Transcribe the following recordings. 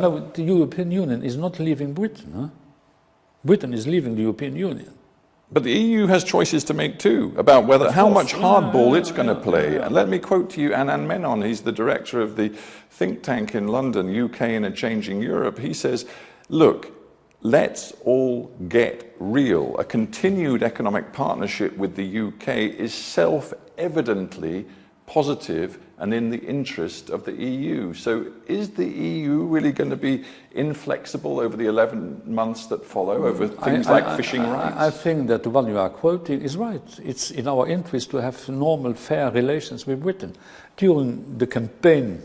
No, the European Union is not leaving Britain. Huh? Britain is leaving the European Union. But the EU has choices to make too about how much hardball it's going to play. And let me quote to you Anand Menon. He's the director of the think tank in London, UK in a Changing Europe. He says, look, let's all get real. A continued economic partnership with the UK is self-evidently positive and in the interest of the EU. So is the EU really going to be inflexible over the 11 months that follow over things like fishing rights? I think that the one you are quoting is right. It's in our interest to have normal, fair relations with Britain. During the campaign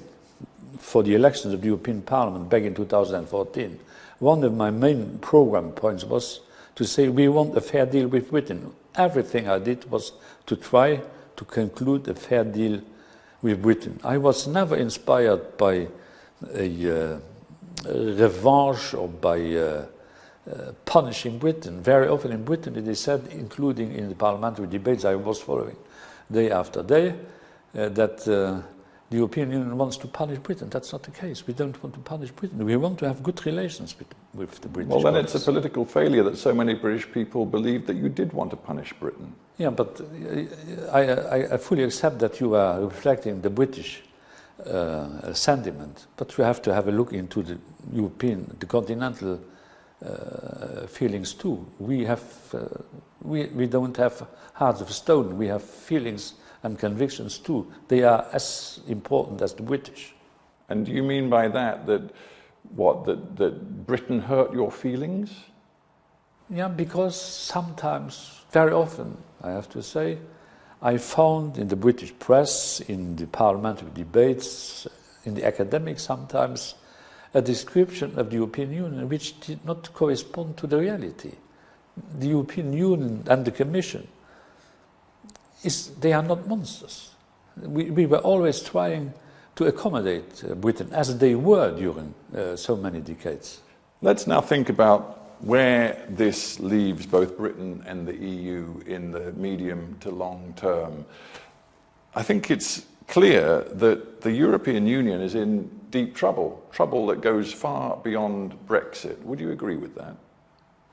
for the elections of the European Parliament back in 2014, one of my main program points was to say we want a fair deal with Britain. Everything I did was to try to conclude a fair deal with Britain. I was never inspired by a revenge or by punishing Britain. Very often in Britain it is said, including in the parliamentary debates I was following day after day, that the European Union wants to punish Britain. That's not the case. We don't want to punish Britain. We want to have good relations with the British. Well, then it's a political failure that so many British people believe that you did want to punish Britain. Yeah, but I fully accept that you are reflecting the British sentiment, but you have to have a look into the European, the continental feelings too. We don't have hearts of stone. We have feelings and convictions too. They are as important as the British. And do you mean by that that Britain hurt your feelings? Yeah, because sometimes, very often, I have to say, I found in the British press, in the parliamentary debates, in the academics sometimes, a description of the European Union which did not correspond to the reality. The European Union and the Commission, they are not monsters. We were always trying to accommodate Britain as they were during so many decades. Let's now think about where this leaves both Britain and the EU in the medium to long term. I think it's clear that the European Union is in deep trouble that goes far beyond Brexit. Would you agree with that?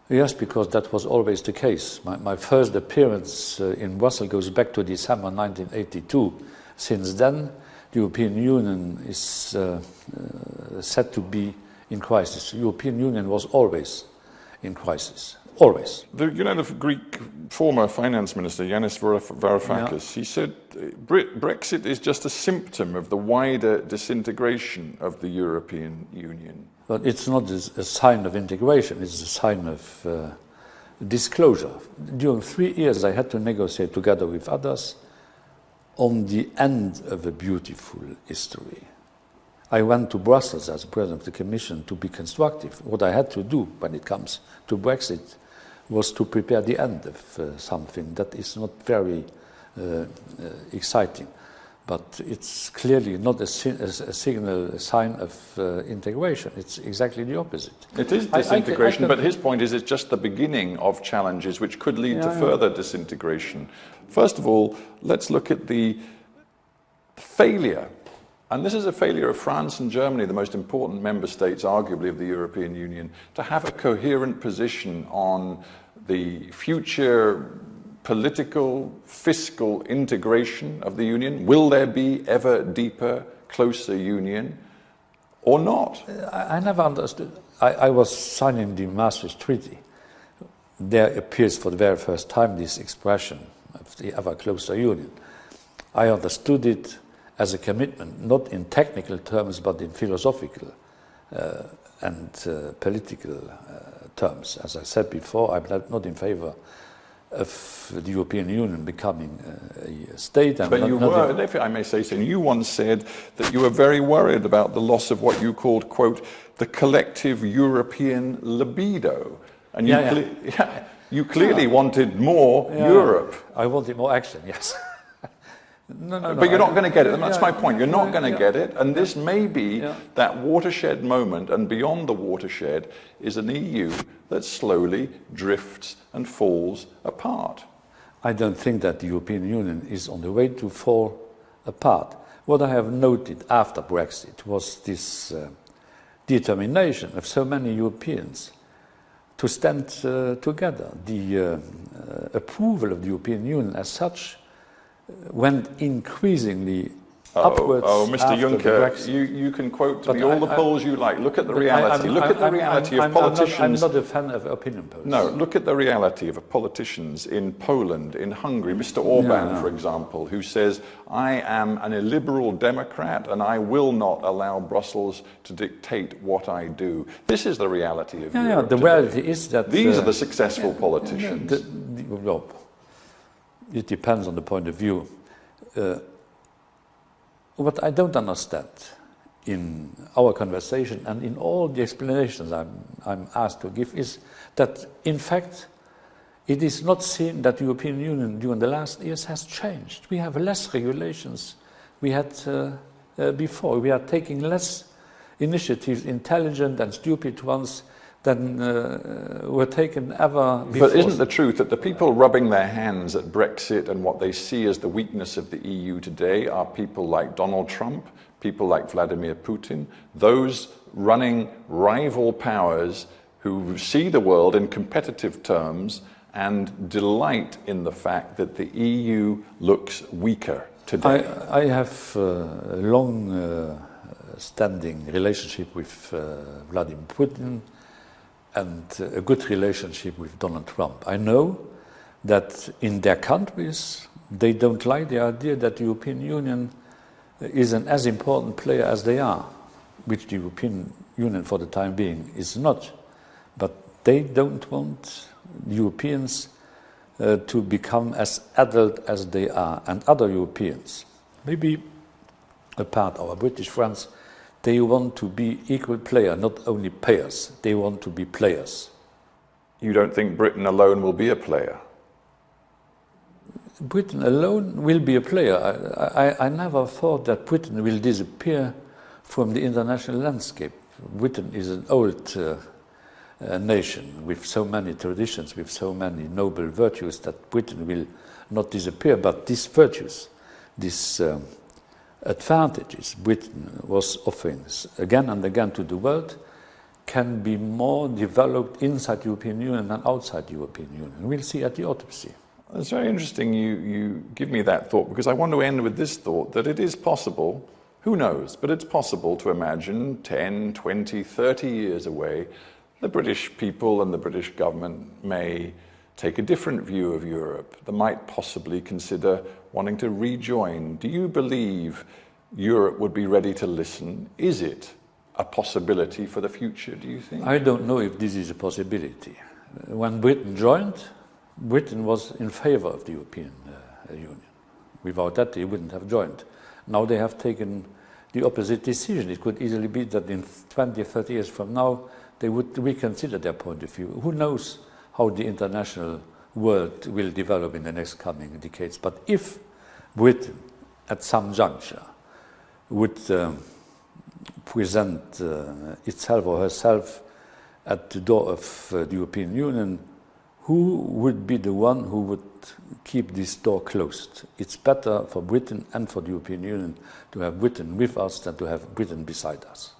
Yes, because that was always the case. My first appearance in Brussels goes back to December 1982. Since then, the European Union is said to be in crisis. The European Union was always in crisis, always. The Greek former finance minister, Yanis Varoufakis, he said Brexit is just a symptom of the wider disintegration of the European Union. But it's not a sign of integration, it's a sign of disclosure. During 3 years I had to negotiate together with others on the end of a beautiful history. I went to Brussels as President of the Commission to be constructive. What I had to do when it comes to Brexit was to prepare the end of something that is not very exciting. But it's clearly not a sign of integration. It's exactly the opposite. It is disintegration, but his point is it's just the beginning of challenges which could lead to further disintegration. First of all, let's look at the failure. And this is a failure of France and Germany, the most important member states, arguably, of the European Union, to have a coherent position on the future political, fiscal integration of the Union. Will there be ever deeper, closer union or not? I never understood. I was signing the Maastricht Treaty. There appears for the very first time this expression of the ever closer union. I understood it as a commitment, not in technical terms, but in philosophical and political terms. As I said before, I'm not in favor of the European Union becoming a state. But you were, if I may say so, you once said that you were very worried about the loss of what you called, quote, the collective European libido. And you clearly wanted more Europe. I wanted more action, yes. No, but you're not going to get it, and that's my point. You're not going to get it, and this may be that watershed moment, and beyond the watershed is an EU that slowly drifts and falls apart. I don't think that the European Union is on the way to fall apart. What I have noted after Brexit was this determination of so many Europeans to stand together. The approval of the European Union as such went increasingly upwards. Mr. after Juncker, you can quote to me all the polls you like. Look at the reality. I'm Look at the reality of politicians. I'm not a fan of opinion polls. No, look at the reality of politicians in Poland, in Hungary. Mr. Orban, for example, who says, I am an illiberal Democrat and I will not allow Brussels to dictate what I do. This is the reality of Europe the today. reality is that... These are the successful politicians. Well, it depends on the point of view. What I don't understand in our conversation and in all the explanations I'm asked to give is that, in fact, it is not seen that the European Union during the last years has changed. We have less regulations we had before. We are taking less initiatives, intelligent and stupid ones, than were taken ever before. But isn't the truth that the people rubbing their hands at Brexit and what they see as the weakness of the EU today are people like Donald Trump, people like Vladimir Putin, those running rival powers who see the world in competitive terms and delight in the fact that the EU looks weaker today? I have a long-standing relationship with Vladimir Putin and a good relationship with Donald Trump. I know that in their countries they don't like the idea that the European Union is an as important player as they are, which the European Union for the time being is not. But they don't want Europeans to become as adult as they are, and other Europeans, maybe apart our British friends, they want to be equal player, not only payers. They want to be players. You don't think Britain alone will be a player? Britain alone will be a player. I never thought that Britain will disappear from the international landscape. Britain is an old nation with so many traditions, with so many noble virtues, that Britain will not disappear. But these virtues, these advantages Britain was offering again and again to the world can be more developed inside the European Union than outside the European Union. We'll see at the autopsy. It's very interesting you give me that thought, because I want to end with this thought, that it is possible, who knows, but it's possible to imagine 10, 20, 30 years away, the British people and the British government may take a different view of Europe. They might possibly consider wanting to rejoin. Do you believe Europe would be ready to listen? Is it a possibility for the future, do you think? I don't know if this is a possibility. When Britain joined, Britain was in favor of the European Union. Without that, they wouldn't have joined. Now they have taken the opposite decision. It could easily be that in 20, 30 years from now, they would reconsider their point of view. Who knows how the international world will develop in the next coming decades. But if Britain, at some juncture, would present itself or herself at the door of the European Union, who would be the one who would keep this door closed? It's better for Britain and for the European Union to have Britain with us than to have Britain beside us.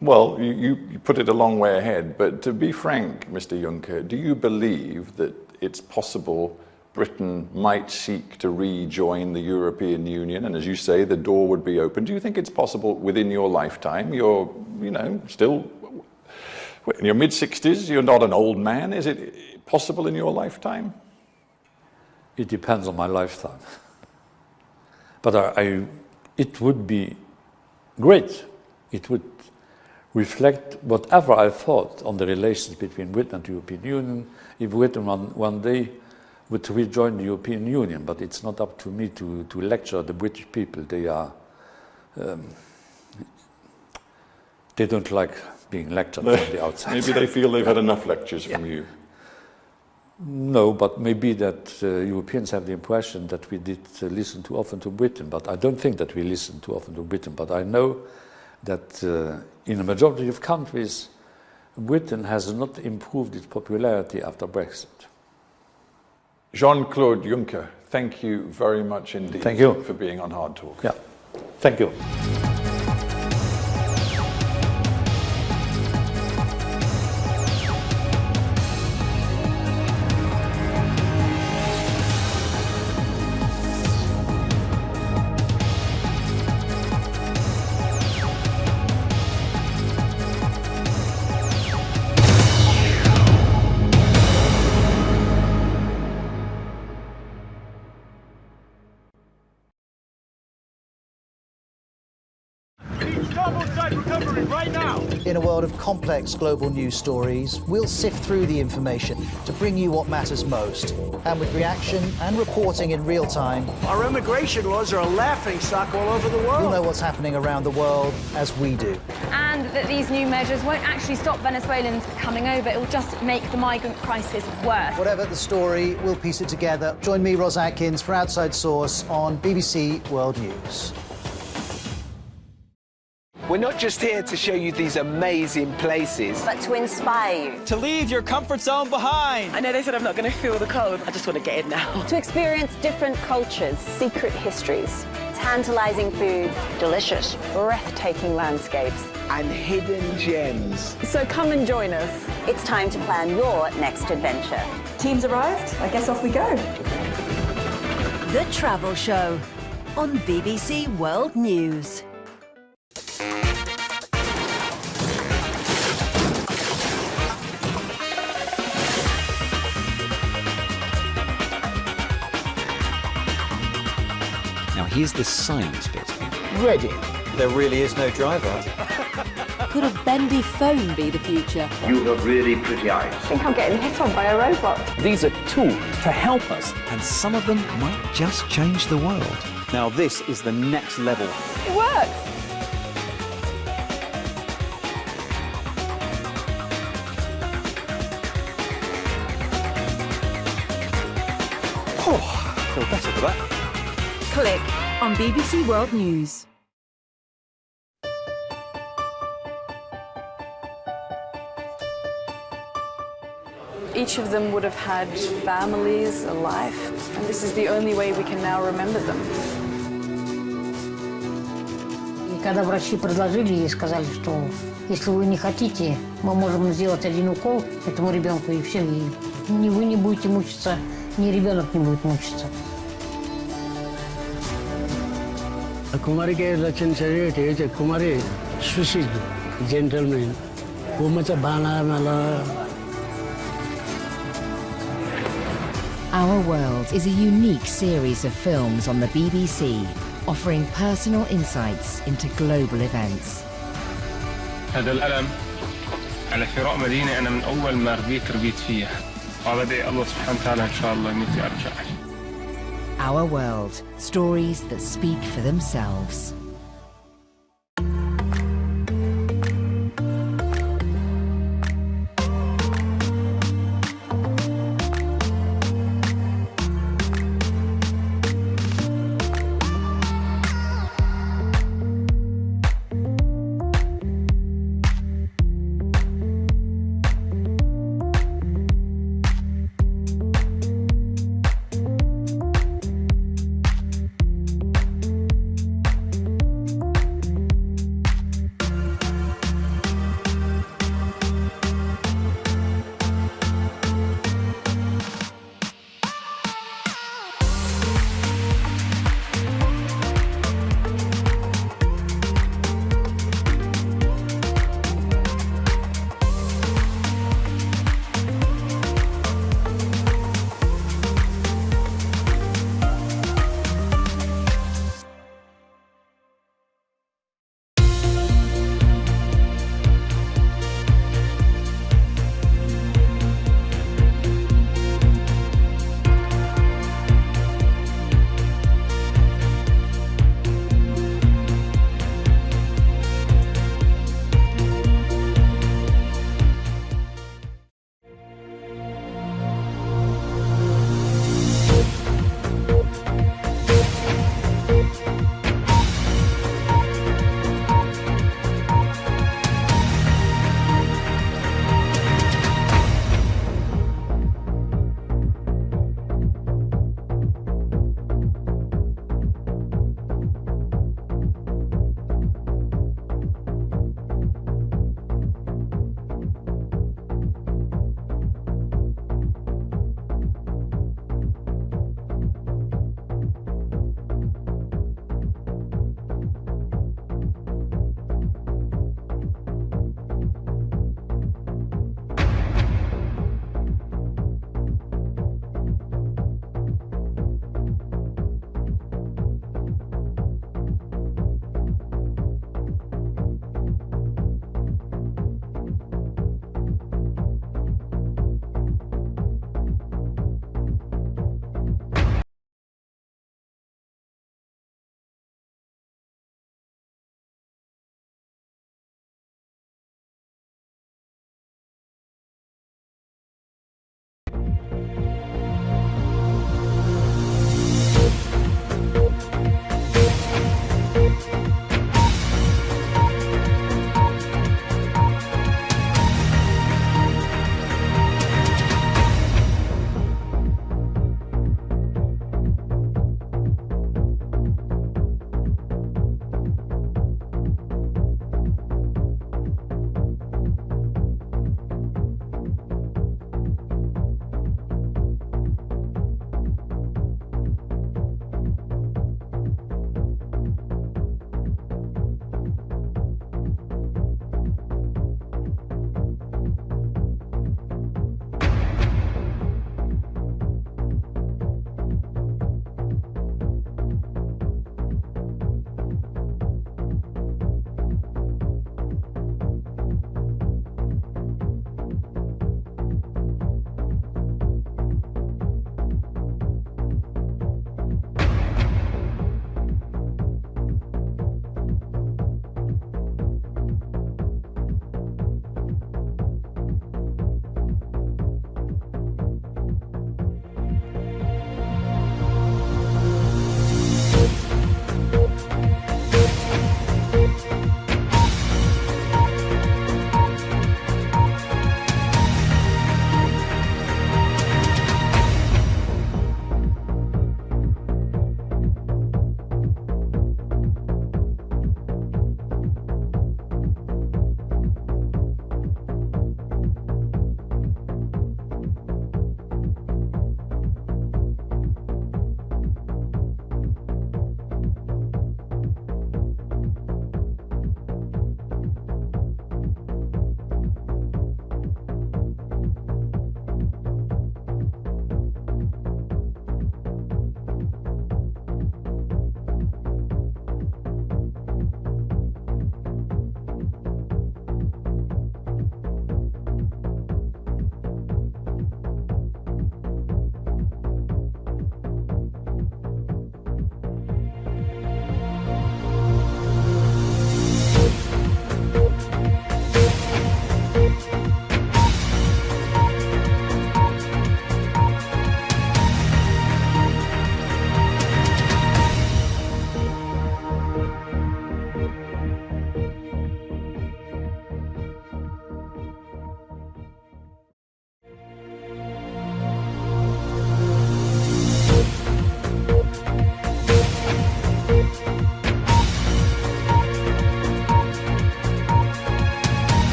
Well, you put it a long way ahead, but to be frank, Mr. Juncker, do you believe that it's possible Britain might seek to rejoin the European Union, and as you say, the door would be open? Do you think it's possible within your lifetime? You're, still in your mid-60s, you're not an old man. Is it possible in your lifetime? It depends on my lifetime. But it would be great. It would reflect whatever I thought on the relations between Britain and the European Union, if Britain one day would rejoin the European Union. But it's not up to me to lecture the British people. They don't like being lectured from the outside. Maybe they feel they've had enough lectures from you. No, but maybe that Europeans have the impression that we did listen too often to Britain. But I don't think that we listen too often to Britain. But I know that in a majority of countries, Britain has not improved its popularity after Brexit. Jean-Claude Juncker, thank you very much indeed for being on Hard Talk. Yeah, thank you. world of complex global news stories, we'll sift through the information to bring you what matters most. And with reaction and reporting in real time, our immigration laws are a laughingstock all over the world. You'll know what's happening around the world as we do. And that these new measures won't actually stop Venezuelans coming over, it will just make the migrant crisis worse. Whatever the story, we'll piece it together. Join me, Ros Atkins, for Outside Source on BBC World News. We're not just here to show you these amazing places, but to inspire you. To leave your comfort zone behind. I know they said I'm not going to feel the cold. I just want to get in now. To experience different cultures, secret histories, tantalizing food, delicious, breathtaking landscapes, and hidden gems. So come and join us. It's time to plan your next adventure. Team's arrived. I guess off we go. The Travel Show on BBC World News. Now here's the science bit. Ready. There really is no driver. Could a bendy phone be the future? You have really pretty eyes. I think I'm getting hit on by a robot. These are tools to help us. And some of them might just change the world. Now this is the next level. It works. Oh, I feel better for that. Click on BBC World News. Each of them would have had families, a life, and this is the only way we can now remember them. И когда врачи предложили, ей сказали, что если вы не хотите, мы можем сделать один укол этому ребенку, и все, и ни вы не будете мучиться, ни ребенок не будет мучиться. कुमारी के लक्षण शरीर थे जो कुमारी सुशील gentleman वो मतलब बाना माला. Our World is a unique series of films on the BBC, offering personal insights into global events. هذا الألم على فراق مدينة أنا من أول ما ربيت فيها. وبدأ الله سبحانه وتعالى إن شاء الله إني أرجع. Our World, stories that speak for themselves.